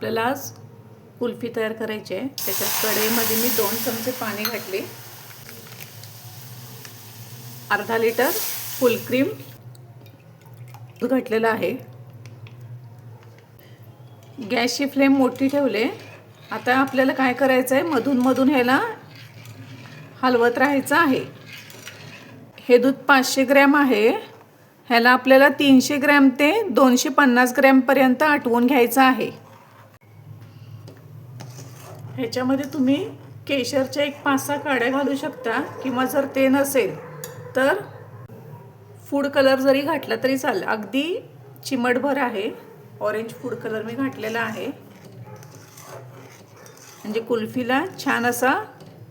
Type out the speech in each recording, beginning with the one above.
आपल्याला आज कुल्फी तयार करायची आहे। त्याच्यात कढईमध्ये मी 2 चमचे पाणी घातले, अर्धा लिटर फुल क्रीम घातलेला आहे। गॅसची फ्लेम मोठी ठेवले। आता आपल्याला काय करायचं आहे, मधून मधून ह्याला हलवत राहायचं आहे। हे दूध 500 ग्रॅम आहे। ह्याला आपल्याला 300 ग्रॅम ते 250 ग्रॅम पर्यंत आटवून घ्यायचं आहे। ह्याच्यामध्ये तुम्ही केशरच्या एक 5-6 काड्या घालू शकता, किंवा जर ते नसेल तर फूड कलर जरी घातला तरी चालेल। अगदी चिमटभर आहे, ऑरेंज फूड कलर मी घातलेला आहे, म्हणजे कुल्फीला छान असा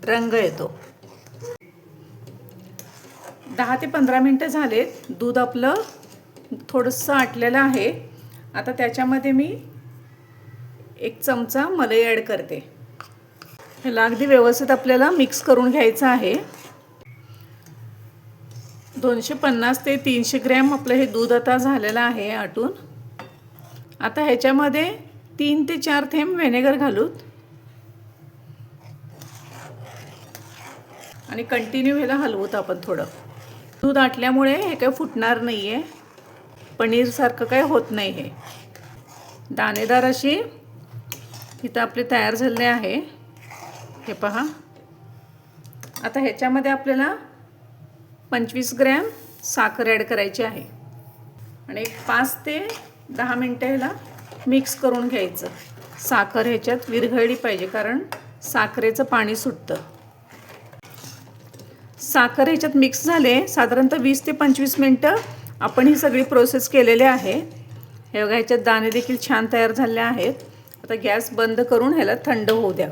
रंग येतो। 10 ते 15 मिनिटं झालेत। दूध आपलं थोडंसं आटलेलं आहे। आता त्याच्यामध्ये मी 1 चमचा मलाई ॲड करते। ह्याला अगदी व्यवस्थित आपल्याला मिक्स करून घ्यायचं आहे। 250 ते 300 ग्रॅम आपलं हे दूध आता झालेलं आहे आटून। आता ह्याच्यामध्ये 3 ते 4 थेंब व्हिनेगर घालूत आणि कंटिन्यू ह्याला हलवूत आपण थोडं। दूध आटल्यामुळे हे काही फुटणार नाही आहे, पनीरसारखं काही होत नाही। हे दाणेदार अशी इथं आपले तयार झाले आहे, हे पहा। आता ह्याच्यामध्ये आपल्याला 25 ग्रॅम साखर ॲड करायची आहे आणि 5 ते 10 मिनिटं ह्याला मिक्स करून घ्यायचं। साखर ह्याच्यात विरघळली पाहिजे, कारण साखरेचं पाणी सुटतं। साखर ह्याच्यात मिक्स झाले। साधारणतः 20 ते 25 मिनिटं आपण ही सगळी प्रोसेस केलेली आहे। हे बघा, ह्याच्यात दाणे देखील छान तयार झाले आहेत। आता गॅस बंद करून ह्याला थंड होऊ द्या।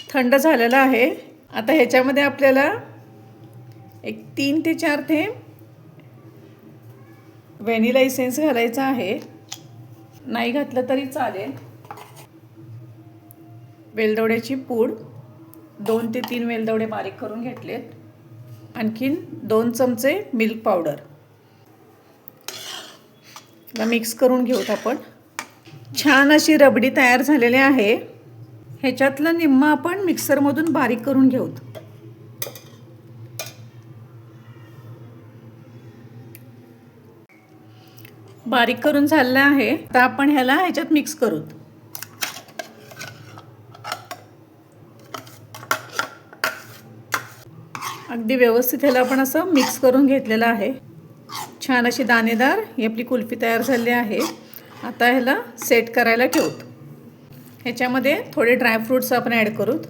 थंड झालेलं आहे। आता ह्याच्यामध्ये आपल्याला एक 3 ते 4 थेंब व्हॅनिला इसेन्स घालायचा आहे, नाही घातलं तरी चालेल। वेलदोड्याची पूड 2 ते 3 वेलदोडे बारीक करून घेतलेत। आणखीन 2 चमचे मिल्क पावडर मिक्स करून घेऊत आपण। छान अशी रबडी तयार झालेली आहे। ह्याच्यातलं निम्म आपण मिक्सरमधून बारीक करून घेऊत। बारीक करून झालेलं आहे। आता आपण ह्याला ह्याच्यात मिक्स करूत। अगदी व्यवस्थित ह्याला आपण असं मिक्स करून घेतलेलं आहे। छान अशी दाणेदार ही आपली कुल्फी तयार झाली आहे। आता ह्याला सेट करायला ठेवूत। ह्याच्यामध्ये थोडे ड्रायफ्रूट्स आपण ॲड करूत।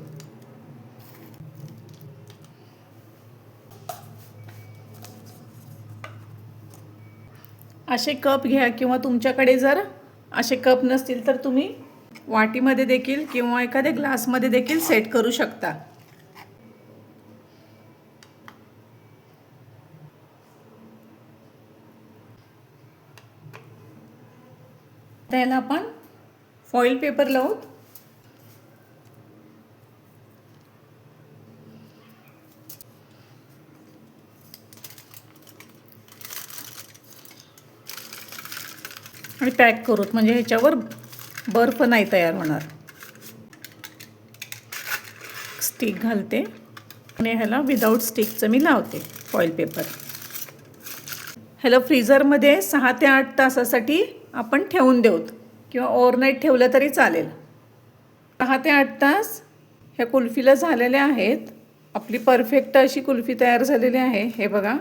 असे कप घ्या, किंवा तुमच्याकडे जर असे कप नसतील तर तुम्ही वाटीमध्ये देखील किंवा एखाद्या ग्लासमध्ये देखील सेट करू शकता। त्याला आपण फॉइल पेपर लावूत आणि पॅक करूत, म्हणजे ह्याच्यावर बर्फ नाही तयार होणार। स्टिक घालते आणि ह्याला विदाऊट स्टिकचं मी लावते फॉइल पेपर। ह्याला फ्रीझरमध्ये 6 ते 8 तासासाठी आपण ठेवून देऊत, किंवा ओव्हरनाईट ठेवलं तरी चालेल। 6 ते 8 तास ह्या कुल्फीला झालेले आहेत। आपली परफेक्ट अशी कुल्फी तयार झालेली आहे। हे बघा,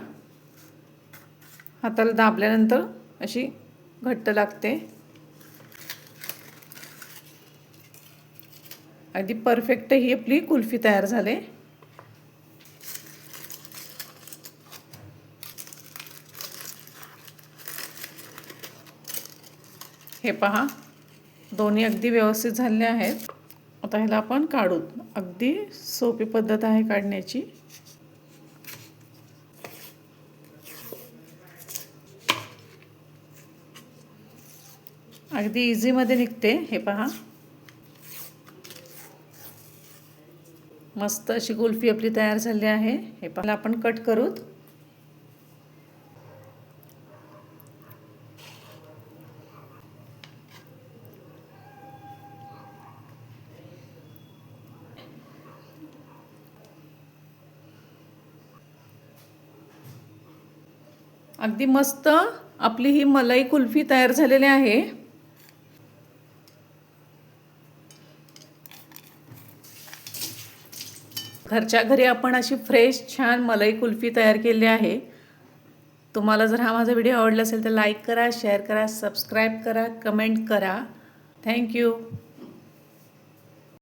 हाताला दाबल्यानंतर अशी घट्ट लागते। अगदी परफेक्ट ही आपली कुल्फी तयार झाली। हे पहा, दोन्ही अगदी व्यवस्थित झाले आहेत। आता ह्याला आपण काढू। अगदी सोपी पद्धत आहे काढण्याची। अगदी इझीमध्ये निघते। हे पहा, मस्त अशी कुल्फी आपली तयार झाली आहे। हे पहा, आपण कट करूत। अगदी मस्त आपली ही मलाई कुल्फी तयार झालेली आहे. घरच्या घरी आपण अशी फ्रेश छान मलाई कुल्फी तयार केली आहे. तुम्हाला जर हा माझा व्हिडिओ आवडला असेल तर लाईक करा, शेअर करा, सबस्क्राईब करा, कमेंट करा. थँक्यू.